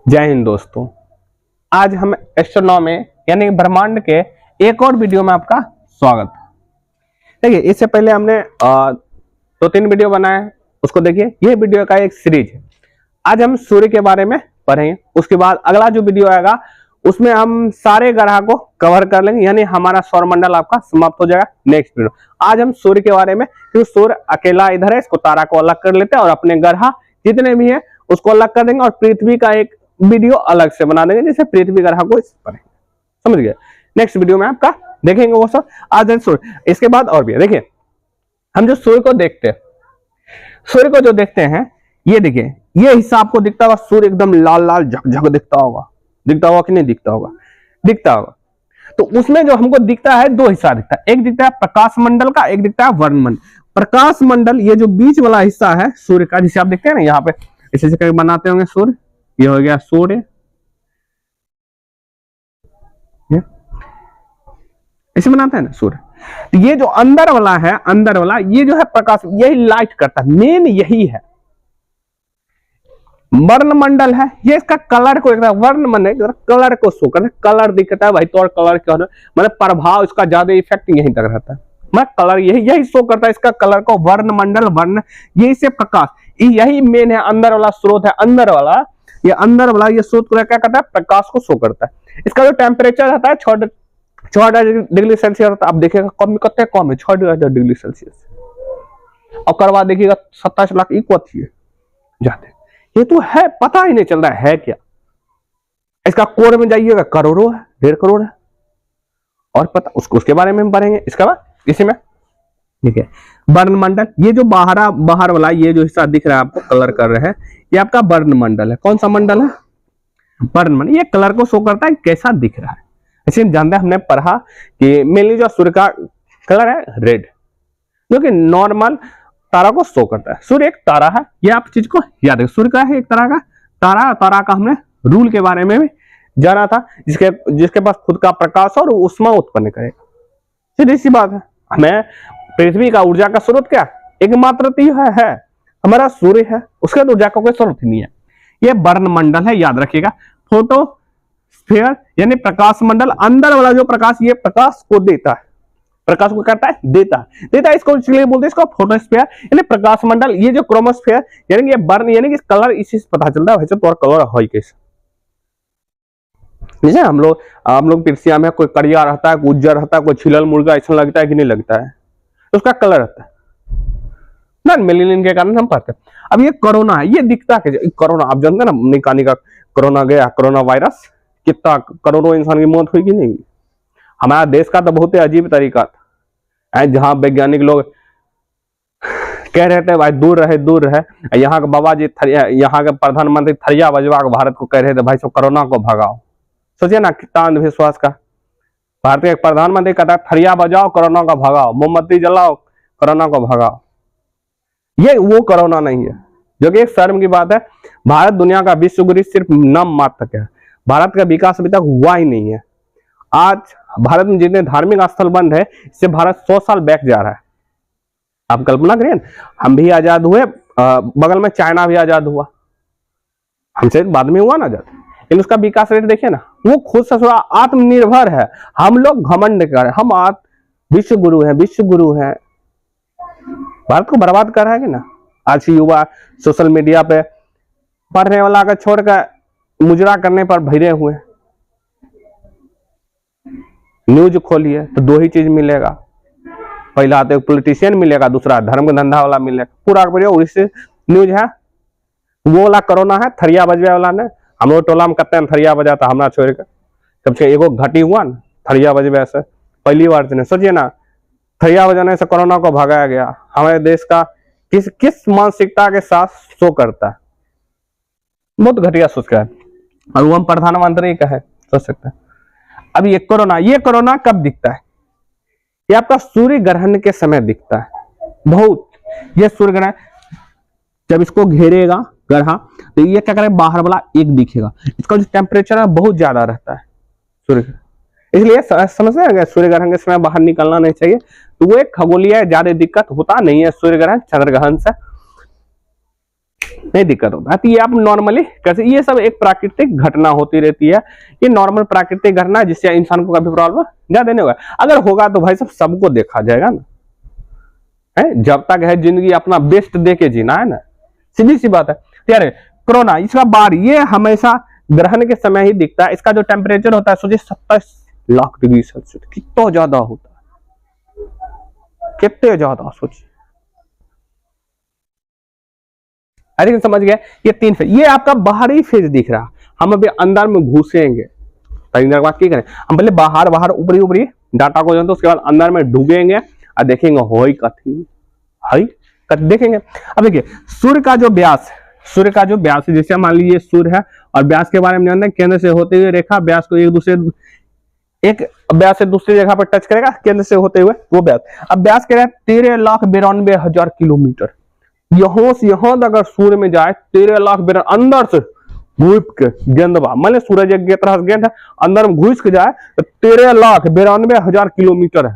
जय हिंद दोस्तों। आज हम एस्ट्रोनॉमी यानी ब्रह्मांड के एक और वीडियो में आपका स्वागत है। देखिए, इससे पहले हमने 2-3 वीडियो बनाए, उसको देखिए। ये वीडियो का एक सीरीज है। आज हम सूर्य के बारे में पढ़ेंगे। उसके बाद अगला जो वीडियो आएगा उसमें हम सारे ग्रह को कवर कर लेंगे, यानी हमारा सौरमंडल आपका समाप्त हो जाएगा नेक्स्ट वीडियो। आज हम सूर्य के बारे में, क्योंकि सूर्य अकेला इधर है, इसको तारा को अलग कर लेते हैं और अपने ग्रह जितने भी हैं उसको अलग कर देंगे और पृथ्वी का एक वीडियो अलग से बना देंगे, जिससे पृथ्वी ग्रह को पढ़ेंगे। समझ गए? नेक्स्ट वीडियो में आपका देखेंगे वो सब। आज सूर्य, इसके बाद और भी है। देखिए, हम जो सूर्य को देखते हैं, सूर्य को जो देखते हैं, ये देखिए, ये हिस्सा आपको दिखता होगा। सूर्य एकदम लाल लाल झकझक दिखता होगा कि नहीं दिखता होगा? दिखता होगा। तो उसमें जो हमको दिखता है, दो हिस्सा दिखता है। एक दिखता है प्रकाश मंडल का, एक दिखता है वर्णमंडल। प्रकाश मंडल ये जो बीच वाला हिस्सा है सूर्य का, जिसे आप देखते हैं ना, यहाँ पे इसे करके बनाते होंगे सूर्य। ये हो गया सूर्य, इसे बनाते हैं ना सूर्य। तो ये जो अंदर वाला है, अंदर वाला ये जो है प्रकाश, यही लाइट करता है। मेन यही है। वर्णमंडल है, ये इसका कलर को, वर्णमंडल कलर को शो करता है। कलर दिखता है भाई, तो और कलर क्या होना, मतलब प्रभाव इसका ज्यादा इफेक्ट यहीं तक रहता है। मैं कलर यही शो करता है इसका कलर को। वर्णमंडल, वर्ण, ये इसे प्रकाश, यही मेन है, अंदर वाला स्रोत है। अंदर वाला ये स्रोत क्या करता है? प्रकाश को शो करता है। इसका जो टेम्परेचर रहता है 6 डिग्री सेल्सियस रहता है। आप देखिएगा कम कितने कम है, 6 डिग्री सेल्सियस। और करवा देखिएगा 27 लाख इक्वल जाते। ये तो है, पता ही नहीं चल रहा है क्या। इसका कोर में जाइएगा, करोड़ों है, 1.5 करोड़ है। और पता उसके बारे में हम पढ़ेंगे इसका बाद इसी में। ठीक है, वर्णमंडल, ये जो बाहर वाला ये जो हिस्सा दिख रहा है आपको, कलर कर रहे हैं, ये आपका वर्णमंडल है। कौन सा मंडल है? वर्णमंडल। ये कलर को शो करता है कैसा दिख रहा है। ऐसे जानते हैं, हमने पढ़ा कि मेनली जो सूर्य का कलर है रेड, जो कि नॉर्मल तारा को शो करता है। सूर्य एक तारा है, ये आप चीज को याद रखें। सूर्य का है एक तरह का तारा। तारा का हमने रूल के बारे में भी जाना था, जिसके पास खुद का प्रकाश और ऊष्मा उत्पन्न करेगा। सीधी सी बात है। हमें पृथ्वी का ऊर्जा का स्रोत क्या एकमात्र है, हमारा सूर्य है। उसके ऊर्जा का कोई स्रोत नहीं है। ये वर्णमंडल है, याद रखिएगा। फोटोस्फीयर यानी प्रकाश मंडल, अंदर वाला जो प्रकाश, ये प्रकाश को देता है। प्रकाश को करता है, देता है। इसको इसलिए बोलते हैं इसको फोटोस्फीयर यानी प्रकाश मंडल। ये जो क्रोमोस्फीयर यानी ये वर्ण, यानी कि कलर, इसी से पता चलता है वैसे तो और कलर है कैसे। जैसे हम लोग पृथ्वी में कोई करिया रहता है, कोई उज्जर रहता है, कोई छिलल मुर्गा ऐसा लगता है कि नहीं लगता है, तो उसका कलर रहता है ना, मेलेनिन के कारण हम पाते हैं। अब ये कोरोना है, ये दिखता है कोरोना, आप जानते हैं ना, निकानी का कोरोना गया, कोरोना वायरस, कितना करोड़ों इंसान की मौत हुई कि नहीं। हमारा देश का तो बहुत ही अजीब तरीका था, जहां वैज्ञानिक लोग कह रहे थे भाई दूर रहे। यहाँ के बाबा जी, यहाँ के प्रधानमंत्री थरिया बजवा के भारत को कह रहे थे भाई सब कोरोना को भगाओ। सोचिए ना कितना अंधविश्वास का। भारतीय प्रधानमंत्री कहता है थरिया बजाओ, कोरोना को भगाओ, मोमबत्ती जलाओ, कोरोना को भगाओ। ये वो कोरोना नहीं है, जो कि एक शर्म की बात है। भारत दुनिया का विश्व गुरु सिर्फ नाम मात्र है। भारत का विकास अभी तक हुआ ही नहीं है। आज भारत में जितने धार्मिक स्थल बंद है, इससे भारत 100 साल बैक जा रहा है। आप कल्पना करिए, हम भी आजाद हुए, बगल में चाइना भी आजाद हुआ, हमसे बाद में हुआ ना आजाद, लेकिन उसका विकास रेट देखिए ना, वो खुद से थोड़ा आत्मनिर्भर है। हम लोग घमंड कर रहे हैं, हम विश्व गुरु हैं। भारत को बर्बाद कर रहा है कि ना। आज युवा सोशल मीडिया पे पढ़ने वाला का छोड़कर मुजरा करने पर भिड़े हुए। न्यूज खोलिए तो 2 ही चीज मिलेगा, पहला तो पॉलिटिशियन मिलेगा, दूसरा धर्म धंधा वाला मिलेगा। पूरा उसी न्यूज है। वो वाला कोरोना है, थरिया बजवे वाला ने। हम लोग टोला में कहते हैं थरिया बजाता, हमारा छोड़ के सबसे एगो घटी हुआ ना थरिया बजवे से, पहली बार से। सोचिए ना, थरिया बजाने से कोरोना को भगाया गया। हमारे देश का किस मानसिकता के साथ शो करता है, बहुत घटिया सोच का है। और वो हम प्रधानमंत्री का है, सोच सकते हैं। अब ये कोरोना कब दिखता है? ये आपका सूर्य ग्रहण के समय दिखता है। बहुत ये सूर्य ग्रहण जब इसको घेरेगा ग्रह, तो ये क्या करेगा, बाहर वाला एक दिखेगा। इसका जो टेम्परेचर है बहुत ज्यादा रहता है सूर्य, इसलिए समझते हैं सूर्य ग्रहण के समय बाहर निकलना नहीं चाहिए। तो वो एक खगोलीय ज्यादा दिक्कत होता नहीं है सूर्य ग्रहण चंद्र ग्रहण से। नहीं दिक्कत होता है। तो ये आप नॉर्मली कैसे, ये सब एक प्राकृतिक घटना होती रहती है, ये नॉर्मल प्राकृतिक घटना है जिससे इंसान को कभी प्रॉब्लम ज्यादा नहीं होगा। अगर होगा तो भाई सब सबको देखा जाएगा ना, है जब तक है जिंदगी अपना बेस्ट दे के जीना है ना, सीधी सी बात है। यार कोरोना इसका बार ये हमेशा ग्रहण के समय ही दिखता है। इसका जो टेम्परेचर होता है सोचिए 27 लाख डिग्री सेल्सियस, कितना ज्यादा होता है, कितने ज्यादा सोचिए। अरे समझ गए, ये 3 फेज, ये आपका बाहरी फेज दिख रहा। हम अभी अंदर में घुसेंगे, बात क्या करें हम, पहले बाहर बाहर ऊपरी ऊपरी डाटा को जानते, उसके बाद अंदर में ढूंढेंगे और देखेंगे होई कथी हई कथी देखेंगे। अब देखिए सूर्य का जो व्यास, सूर्य का जो व्यास है, जैसे मान लीजिए सूर्य है और व्यास के बारे में जानते हैं, केंद्र से होते हुए रेखा व्यास को एक व्यास से दूसरी जगह पर टच करेगा, केंद्र से होते हुए वो व्यास। अब व्यास कह रहा है 13,92,000 किलोमीटर। यहां से यहां तक अगर सूर्य में जाए 13,92,000 अंदर से घुस के गेंदबा, मान ली सूरज एक तरह से गेंद है, अंदर में घुस के जाए तो 13,92,000 किलोमीटर है।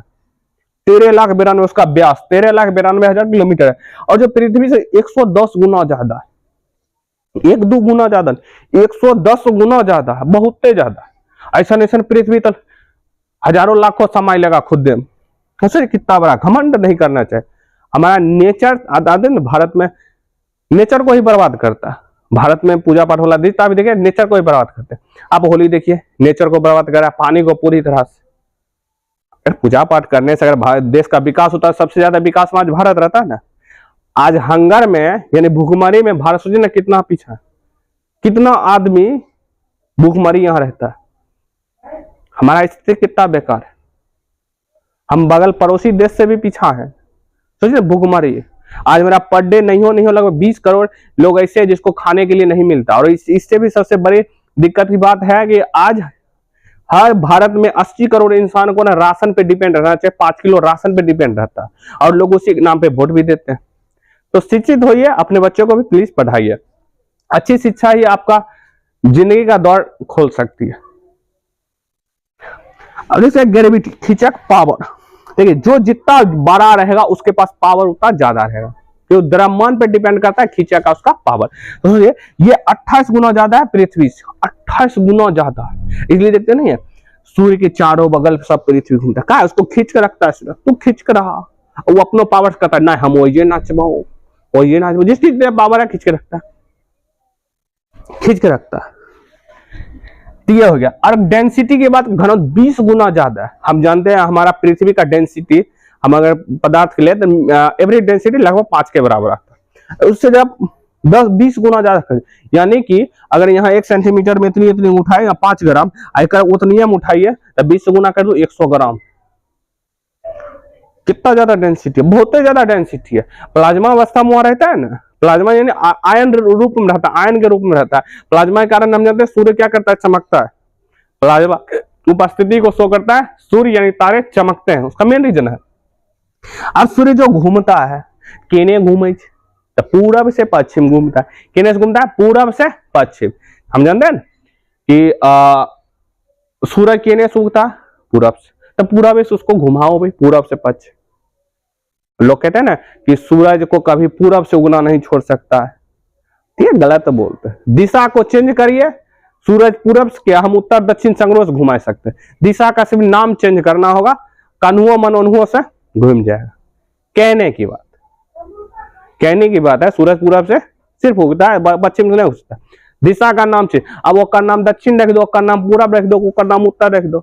13,92,000 उसका व्यास 13,92,000 किलोमीटर है। और जो पृथ्वी से 110 गुना ज्यादा है, 1-2 गुना ज्यादा, 110 गुना ज्यादा है, बहुत ज्यादा। ऐसा ऐसा पृथ्वी तल हजारों लाखों समय लगा खुद कितना बड़ा घमंड नहीं करना चाहिए। हमारा नेचर भारत में नेचर को ही बर्बाद करता है। भारत में पूजा पाठ होला दिखता भी देखिए, नेचर को ही बर्बाद करते हैं। आप होली देखिए, नेचर को बर्बाद कर रहा है, पानी को पूरी तरह से। पूजा पाठ करने से अगर देश का विकास होता है, सबसे ज्यादा विकास में आज भारत रहता है ना। आज हंगर में यानी भूखमरी में भारत सोचिए ना कितना पीछा है, कितना आदमी भूखमरी यहां रहता है। हमारा स्थिति कितना बेकार है, हम बगल पड़ोसी देश से भी पीछा है। सोचिए भूखमरी, आज मेरा पर डे नहीं हो लगभग 20 करोड़ लोग ऐसे हैं जिसको खाने के लिए नहीं मिलता। और इससे भी सबसे बड़ी दिक्कत की बात है कि आज हर भारत में 80 करोड़ इंसान को ना राशन पे डिपेंड रहना चाहिए, 5 किलो राशन पे डिपेंड रहता है, और लोग उसी नाम पे वोट भी देते हैं। तो शिक्षित होइए, अपने बच्चों को भी प्लीज पढ़ाइए। अच्छी शिक्षा ही आपका जिंदगी का दौर खोल सकती है। अब जैसे ग्रेविटी, खिंचक पावर, देखिए जो जितना बड़ा रहेगा उसके पास पावर उतना ज्यादा रहेगा, जो द्रव्यमान पे डिपेंड करता है खिंचा का उसका पावर। तो सोचिए ये 28 गुना ज्यादा है पृथ्वी से, 28 गुना ज्यादा है। इसलिए देखते नहीं है सूर्य के चारों बगल सब पृथ्वी घूमता है, क्या है उसको खींच के रखता है। तू खींच कर रहा, वो अपनो पावर करता है, ना हम वही नाचबाओ वही नाचबो, जिस चीज में पावर है खींच के रखता है, खींच के रखता है। तो ये हो गया। और डेंसिटी की बात, घनत्व 20 गुना ज्यादा है। हम जानते हैं हमारा पृथ्वी का डेंसिटी, हम अगर पदार्थ के लिए तो एवरेज डेंसिटी लगभग 5 के बराबर आता है, उससे जब 10-20 गुना ज्यादा, यानी कि अगर यहाँ 1 सेंटीमीटर में इतनी उठाए 5 ग्राम, आकर उतनी हम उठाइए तो 20 गुना कर दो 100 ग्राम। कितना ज्यादा डेंसिटी है, बहुत ज्यादा डेंसिटी है। प्लाज्मा अवस्था में रहता है ना, प्लाज्मा यानी आयन रूप में रहता है, आयन के रूप में रहता है। प्लाज्मा के कारण हम जानते हैं सूर्य क्या करता है, चमकता है। प्लाज्मा उपस्थिति को शो करता है, सूर्य यानी तारे चमकते हैं, उसका मेन रीजन है। अब सूर्य जो घूमता है, केने घूमे तो पूरब से पश्चिम घूमता है, केने से घूमता है पूरब से पश्चिम। हम जानते हैं कि सूरज केने से उगता है, पूरब से, तो पूरब से उसको घुमाओ भाई, पूरब से पश्चिम। लोग कहते हैं ना कि सूरज को कभी पूरब से उगना नहीं छोड़ सकता है, ठीक है, गलत बोलते हैं। दिशा को चेंज करिए, सूरज पूरब से क्या हम उत्तर दक्षिण संग्रह से घुमा सकते हैं। दिशा का सिर्फ नाम चेंज करना होगा, कन्हुओं मनोनुओं से घूम जाएगा। कहने की बात, कहने की बात है, सूरज पूरब से सिर्फ उगता है, पश्चिम से नहीं उगता। दिशा का नाम चेंज, अब वो का नाम दक्षिण रख दो, वो का नाम पूरब रख दो, वो का नाम उत्तर रख दो,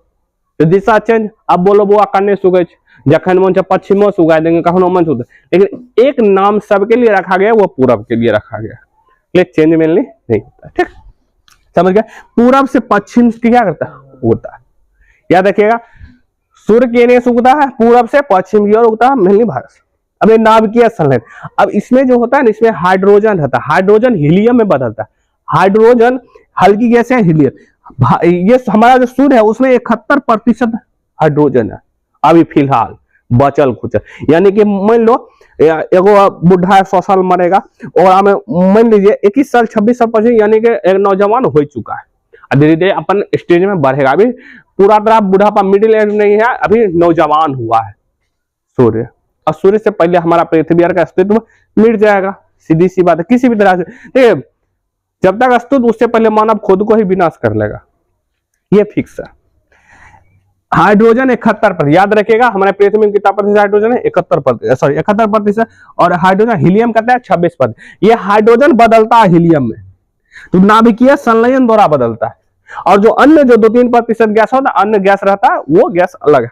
तो दिशा चेंज। अब बोलो वो कन्ने सुगज जखन मन से पश्चिमों से उगा देंगे, कखनो मन से, लेकिन एक नाम सबके लिए रखा गया, वो पूरब के लिए रखा गया, इसलिए चेंज मेनली नहीं होता। ठीक, समझ गया। पूरब से पश्चिम से क्या करता है, उगता है। याद रखिएगा, सूर्य केने से उगता है, पूरब से पश्चिम की ओर उगता है, मेनली भारत से। अब ये नाभिकीय संलयन, अब इसमें जो होता है ना, इसमें हाइड्रोजन रहता है, हाइड्रोजन हीलियम में बदलता है। हाइड्रोजन हल्की गैस है, हीलियम। ये हमारा जो सूर्य है उसमें 71% हाइड्रोजन है अभी फिलहाल बचल खुचल। यानी कि मान लो एगो बुढ़ा 100 साल मरेगा, और हमें मान लीजिए 21 साल 26 साल पहुंचे, यानी कि एक नौजवान हो चुका है, धीरे धीरे अपन स्टेज में बढ़ेगा। अभी पूरा तरह बुढ़ापा मिडिल एज नहीं है, अभी नौजवान हुआ है सूर्य। और सूर्य से पहले हमारा पृथ्वी का अस्तित्व मिट जाएगा, सीधी सी बात है, किसी भी तरह से देखिए, जब तक अस्तित्व उससे पहले मानव खुद को ही विनाश कर लेगा, ये फिक्स है। हाइड्रोजन 71%, याद रखिएगा हमारे पृथ्वी में कितना प्रतिशत हाइड्रोजन है, 71%, सॉरी 71%, और हाइड्रोजन हीलियम कहते हैं 26%। ये हाइड्रोजन बदलता है हीलियम में, तो नाभिकीय संलयन द्वारा बदलता है, और जो अन्य जो 2-3% गैस होता है, अन्य गैस रहता है, वो गैस अलग है।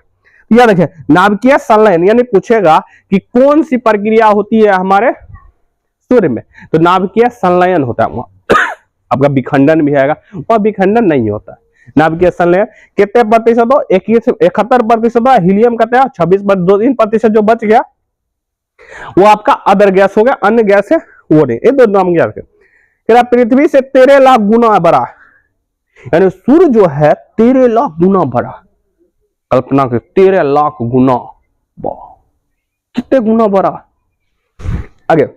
याद रखिए नाभिकीय संलयन, यानी पूछेगा कि कौन सी प्रक्रिया होती है हमारे सूर्य में, तो नाभिकीय संलयन होता है वहां। आपका विखंडन भी आएगा, वह विखंडन नहीं होता है। नाभिकीय संलयन कितने प्रतिशत हो, 71% हो, हीलियम कहते हैं 26%, 2-3% जो बच गया वो आपका अदर गैस हो गया, अन्य गैस है वो नहीं। ये दो नाम याद रखें। पृथ्वी से 13 लाख गुना बड़ा, यानी सूर्य जो है 13 लाख गुना बड़ा, कल्पना करें 13 लाख गुना, कितने गुना बड़ा। आगे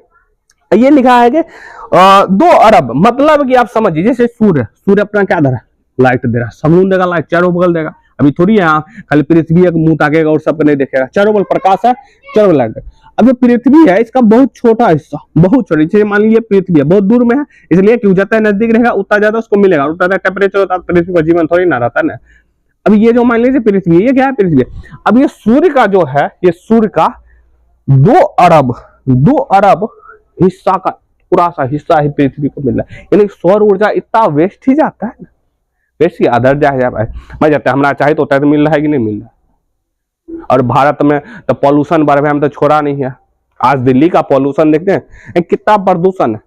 ये लिखा है कि 2 अरब, मतलब कि आप समझिए जैसे सूर्य अपना क्या दे रहा है, लाइट दे रहा है, समूह देगा लाइट, चारों बगल देगा। अभी थोड़ी है खाली पृथ्वी एक मुंह ताकेगा और सबको नहीं देखेगा, चारों बगल प्रकाश है, चारों बगल लाइट। अब जो पृथ्वी है इसका बहुत छोटा हिस्सा, बहुत छोटा, जैसे मान लीजिए पृथ्वी है बहुत दूर में है, इसलिए कि जितना नजदीक रहेगा उतना ज्यादा उसको मिलेगा, उतना ज्यादा टेम्परेचर होता है, पृथ्वी पर जीवन थोड़ी ना रहता है ना। अब ये जो मान लीजिए पृथ्वी, ये क्या है पृथ्वी, अब ये सूर्य का जो है, ये सूर्य का 2 अरब हिस्सा का पूरा सा हिस्सा ही पृथ्वी को मिल रहा है। यानी सौर ऊर्जा इतना वेस्ट ही जाता है ना, वेस्ट ही अदर मैं जाता है, हमारा चाहे तो उतना मिल रहा है कि नहीं मिल रहा है। और भारत में तो पॉल्यूशन बढ़ हम तो छोड़ा नहीं है, आज दिल्ली का पॉल्यूशन देखते हैं कितना प्रदूषण है।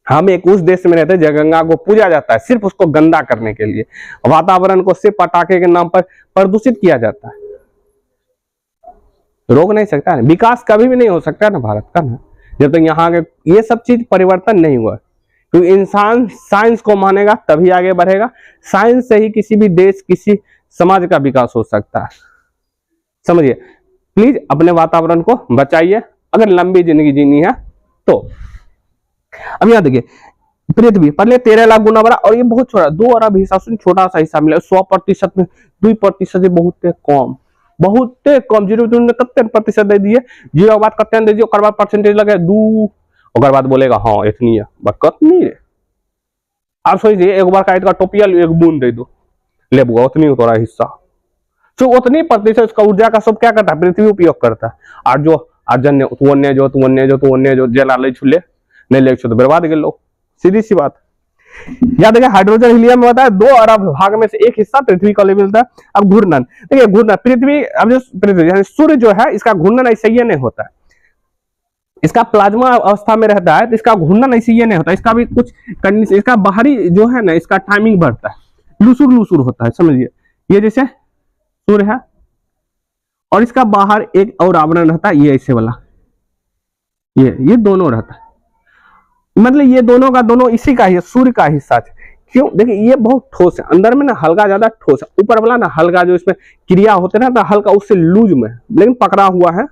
हम एक उस देश में रहते हैं जहाँ गंगा को पूजा जाता है सिर्फ उसको गंदा करने के लिए, वातावरण को सिर्फ पटाखे के नाम पर प्रदूषित किया जाता है। रोक नहीं सकता है, विकास कभी भी नहीं हो सकता ना भारत का ना, जब तक यहाँ के ये सब चीज परिवर्तन नहीं हुआ। क्योंकि इंसान साइंस को मानेगा तभी आगे बढ़ेगा, साइंस से ही किसी भी देश किसी समाज का विकास हो सकता है। समझिए, प्लीज अपने वातावरण को बचाइए अगर लंबी जिंदगी जीनी है तो। अब यहाँ देखिए पृथ्वी पहले 13 लाख गुना बड़ा, और ये बहुत छोटा 2 अरब हिस्सा से छोटा सा हिस्सा मिला, 100% में 2% बहुत कम, बहुत कम। 0 कते प्रतिशत दे दिए, 0 के बाद कते दे दिए, बाद परसेंटेज लगे 2, और बाद बोलेगा हाँ इतनी है, कतनी है। आप सोचिए एक बार का इसका टोपिया एक बूंद दे दो, ले उतनी हो रहा हिस्सा, तो उतनी प्रतिशत उसका ऊर्जा का सब क्या करता है, पृथ्वी उपयोग करता है। और जो अर्जन्य जो जला ले छुले नहीं ले तो बर्बाद कर लो, सीधी सी बात। याद देखिए हाइड्रोजन हीलियम में होता है 2 अरब भाग में से एक हिस्सा पृथ्वी को मिलता है। अब घूर्णन देखिए, घूर्णन पृथ्वी, अब जो पृथ्वी यानी सूर्य जो है इसका घूर्णन ऐसे ही नहीं होता है, इसका प्लाज्मा अवस्था में रहता है तो इसका घूर्णन ऐसे ही नहीं होता, इसका भी कुछ कंडीशन, इसका बाहरी जो है ना इसका टाइमिंग बढ़ता है, लुसुर होता है। समझिए ये जैसे सूर्य है और इसका बाहर एक और आवरण रहता है, ये ऐसे वाला, ये दोनों रहता है, मतलब ये दोनों का दोनों इसी का ही सूर्य का हिस्सा है। क्यों, देखिए ये बहुत ठोस है, अंदर में ना हल्का ज्यादा ठोस है, ऊपर वाला ना हल्का जो इसमें क्रिया होते ना हल्का उससे लूज में, लेकिन पकड़ा हुआ है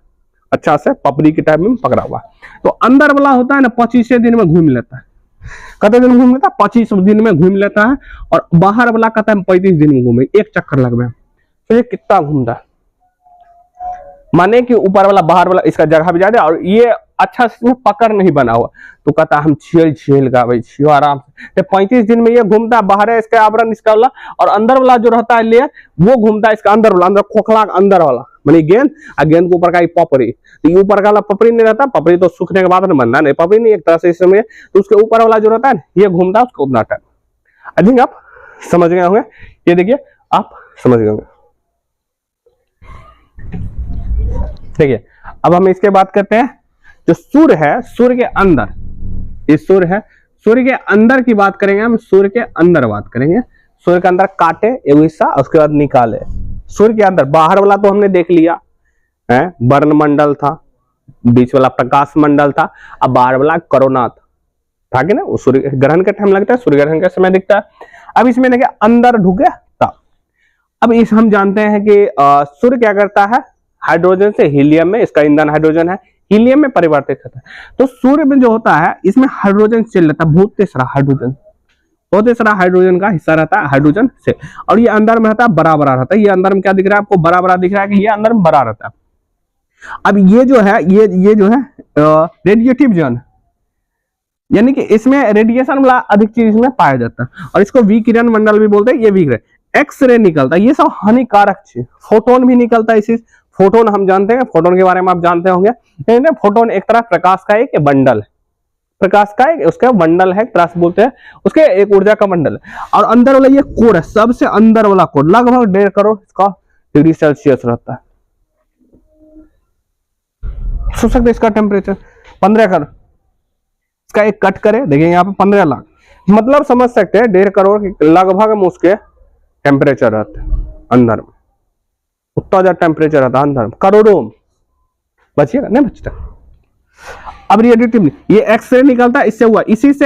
अच्छा से, पपड़ी के टाइप में पकड़ा हुआ। तो अंदर वाला होता है ना 25 दिन में घूम लेता है, कितने दिन घूम लेता है, 25 दिन में घूम लेता है, और बाहर वाला कहता है 35 दिन में घूमे, एक चक्कर लगभग। तो ये कितना घूमता है, माने कि ऊपर वाला बाहर वाला इसका जगह भी ज्यादा, और ये अच्छा से पकड़ नहीं बना हुआ, तो कहता हम छेल गावे छियो आराम से। 35 दिन में ये घूमता है, बाहर है इसका आवरण इसका वाला, और अंदर वाला जो रहता है लेयर वो घूमता है इसका अंदर वाला, अंदर खोखला अंदर वाला मानी गेंद, और गेंद के ऊपर का पपड़ी, तो ये ऊपर का पपड़ी नहीं रहता, पपड़ी तो सूखने के बाद बनता नहीं, पपड़ी नहीं एक तरह से इसमें, तो उसके ऊपर वाला जो रहता है ये घूमता है उसको उतना टाइम। आई थिंक आप समझ गए होंगे, ये देखिए आप समझ गए होंगे। देखिए अब हम इसके बात करते हैं, जो सूर्य है, सूर्य के अंदर, ये सूर्य है, सूर्य के अंदर की बात करेंगे हम, सूर्य के अंदर बात करेंगे। सूर्य के अंदर काटे एक हिस्सा, उसके बाद निकाले। सूर्य के अंदर बाहर वाला तो हमने देख लिया है, वर्ण मंडल था, बीच वाला प्रकाश मंडल था, अब बाहर वाला कोरोना था कि ना, सूर्य ग्रहण का टाइम लगता है, सूर्य ग्रहण का समय दिखता है। अब इसमें देखिए अंदर ढुके था। अब इस हम जानते हैं कि सूर्य क्या करता है, हाइड्रोजन से हीलियम में, इसका ईंधन हाइड्रोजन है, हीलियम में परिवर्तित होता है। तो सूर्य में जो होता है इसमें हाइड्रोजन सेल रहता है, बहुत सारा हाइड्रोजन का हिस्सा रहता है, हाइड्रोजन सेल, और ये अंदर में रहता है बड़ा रहता है। ये अंदर में क्या दिख रहा है आपको, बड़ा दिख रहा है कि ये अंदर में बड़ा रहता है। अब ये जो है ये जो है रेडिएटिव जोन, यानी कि इसमें रेडिएशन वाला अधिक चीज इसमें पाया जाता है, और इसको विकिरण मंडल भी बोलते हैं। ये विकिरण एक्सरे निकलता है, ये सब हानिकारक चीज। फोटोन भी निकलता है इसी, फोटोन हम जानते हैं, फोटोन के बारे में आप जानते होंगे। फोटोन एक तरह प्रकाश का एक बंडल है, प्रकाश का एक उसका बंडल है, प्रकाश बोलते हैं उसके, एक ऊर्जा का बंडल है। और अंदर वाला ये कोर है, सबसे अंदर वाला कोर लगभग 1.5 करोड़ इसका डिग्री सेल्सियस रहता है। सोच सकते इसका टेम्परेचर 15 करोड़, इसका एक कट करे, देखिए यहाँ पे 15 लाख, मतलब समझ सकते हैं 1.5 करोड़ लगभग में उसके टेम्परेचर रहते हैं अंदर में, उतना ज्यादा टेम्परेचर रहता है अंदर में, करोड़ों में। बचिएगा नहीं बचता। अब रेडिएटिव, ये एक्सरे निकलता है, इससे हुआ, इसी से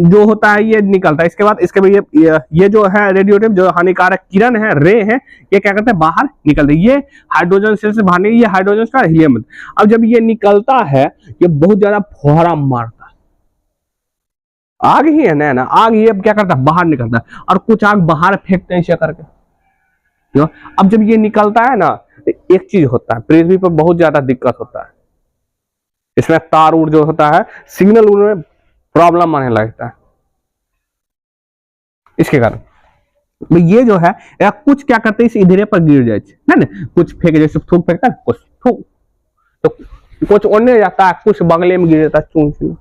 जो होता है ये निकलता है। इसके बाद ये जो है रेडिएटिव, जो हानिकारक किरण है, रे है, ये क्या करते हैं बाहर निकलते हैं। ये हाइड्रोजन सेल से बाहर, ये हाइड्रोजन का हीलियम। अब जब ये निकलता है, ये बहुत ज्यादा फुहारा मारता है, आग ही है ना, आग ये क्या करता है बाहर निकलता है, और कुछ आग बाहर फेंकते हैं इसे करके। अब जब ये निकलता है ना, एक चीज होता है, पृथ्वी पर बहुत ज्यादा दिक्कत होता है, इसमें तार उड़ जो होता है, सिग्नल में प्रॉब्लम आने लगता है। इसके कारण ये जो है कुछ क्या करते हैं, इस इधरे पर गिर जाए ना, कुछ फेंक, जैसे थूक फेंकता है, कुछ थूक तो कुछ ओढ़ने जाता है, कुछ बगले में गिर जाता है, चूं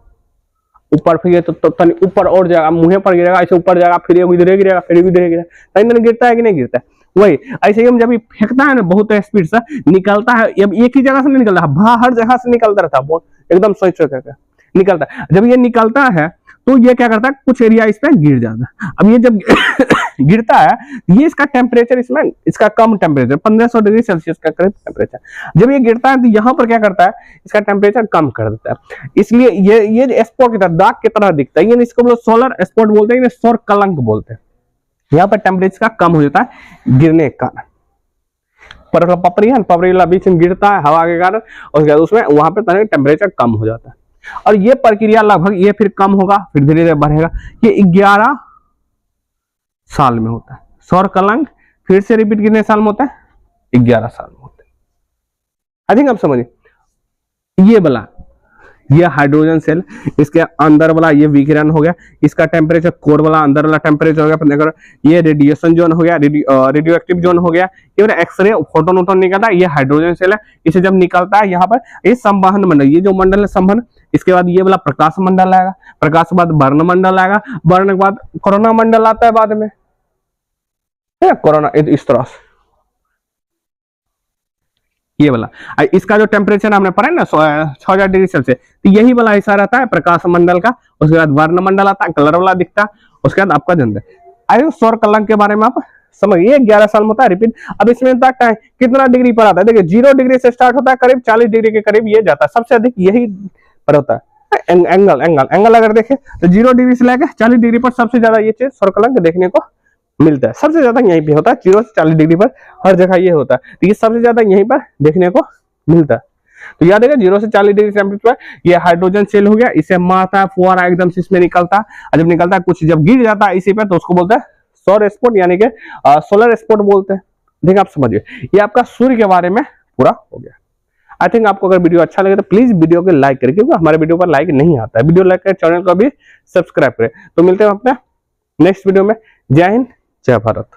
ऊपर फेंके तो तनी ऊपर और जाएगा, मुंह पर गिरेगा, ऐसे ऊपर जाएगा, फिर इधर गिरेगा, फिर इधर गिरेगा, कहीं गिरता है कि नहीं गिरता है। वही ऐसे ही हम जब फेंकता है ना, बहुत स्पीड से निकलता है, अब एक ही जगह से नहीं निकलता, बाहर जगह से निकलता रहता है, एकदम सोच करके निकलता है। जब ये निकलता है तो ये क्या करता है, कुछ एरिया इस पे गिर जाता है। अब ये जब गिरता है, ये इसका टेम्परेचर, इसमें इसका कम टेम्परेचर 1500 डिग्री सेल्सियस का करीब टेम्परेचर। जब ये गिरता है तो यहाँ पर क्या करता है, इसका टेम्परेचर कम कर देता है। इसलिए ये स्पॉट की तरह, दाग की तरह दिखता है, ये इसको सोलर स्पॉट बोलते हैं, सौर कलंक बोलते हैं। यहाँ पर टेम्परेचर का कम हो जाता है गिरने का कारण, पपरी बीच में गिरता है हवा के कारण, और उसमें वहां पर टेम्परेचर कम हो जाता है। और ये प्रक्रिया लगभग, ये फिर कम होगा, फिर धीरे धीरे बढ़ेगा। ये 11 साल में होता है सौर कलंक, फिर से रिपीट कितने साल में होता है, 11 साल में होता है। आई थिंक आप समझिए। ये वाला, ये हाइड्रोजन सेल, इसके अंदर वाला ये विकिरण हो गया, इसका टेम्परेचर, कोर वाला अंदर वाला टेम्परेचर हो गया, ये रेडिएशन जोन हो गया, रेडियो एक्टिव जोन हो गया, ये एक्सरे फोटोन वोटोन निकलता है, ये हाइड्रोजन सेल है। इसे जब निकलता है यहाँ पर, ये संवहन मंडल, ये जो मंडल है संवहन, इसके बाद ये वाला प्रकाश मंडल आएगा, प्रकाश के बाद वर्ण मंडल आएगा, वर्ण के बाद कोरोना मंडल आता है बाद में, कोरोना, इस तरह से ये वाला। इसका जो टेम्परेचर हमने पढ़ा है ना 6000 डिग्री सेल्सियस, तो यही वाला हिस्सा रहता है प्रकाश मंडल का। उसके बाद वर्ण मंडल आता है, कलर वाला दिखता है, उसके बाद आपका जनता। आई सौर कलंक के बारे में आप समझिए, 11 साल में होता है रिपीट। अब इसमें कितना डिग्री पर आता है, देखिए 0 डिग्री से स्टार्ट होता है, करीब 40 डिग्री के करीब ये जाता है, सबसे अधिक यही पर होता है। एंगल अगर देखें तो 0 डिग्री से लेकर 40 डिग्री पर सबसे ज्यादा ये चीज सौर कलंक देखने को मिलता है, सबसे ज्यादा यहीं पे होता है, 0 से 40 डिग्री पर हर जगह ये होता है, तो ये सबसे ज्यादा यहीं पर देखने को मिलता है। तो याद है 0 से 40 डिग्री टेम्परेचर, ये हाइड्रोजन सेल हो गया, इसे मारता है, फुहारा एकदम से इसमें निकलता है। जब निकलता है, कुछ जब गिर जाता है इसी पे, तो उसको बोलते हैं सौर स्पॉट, यानी कि सोलर स्पॉट बोलते हैं। देखिए आप समझिए, ये आपका सूर्य के बारे में पूरा हो गया। आई थिंक आपको अगर वीडियो अच्छा लगे तो प्लीज वीडियो को लाइक करें, क्योंकि हमारे वीडियो पर लाइक नहीं आता है। वीडियो लाइक करें, चैनल को भी सब्सक्राइब करें। तो मिलते हैं अपने नेक्स्ट वीडियो में। जय हिंद, जय भारत।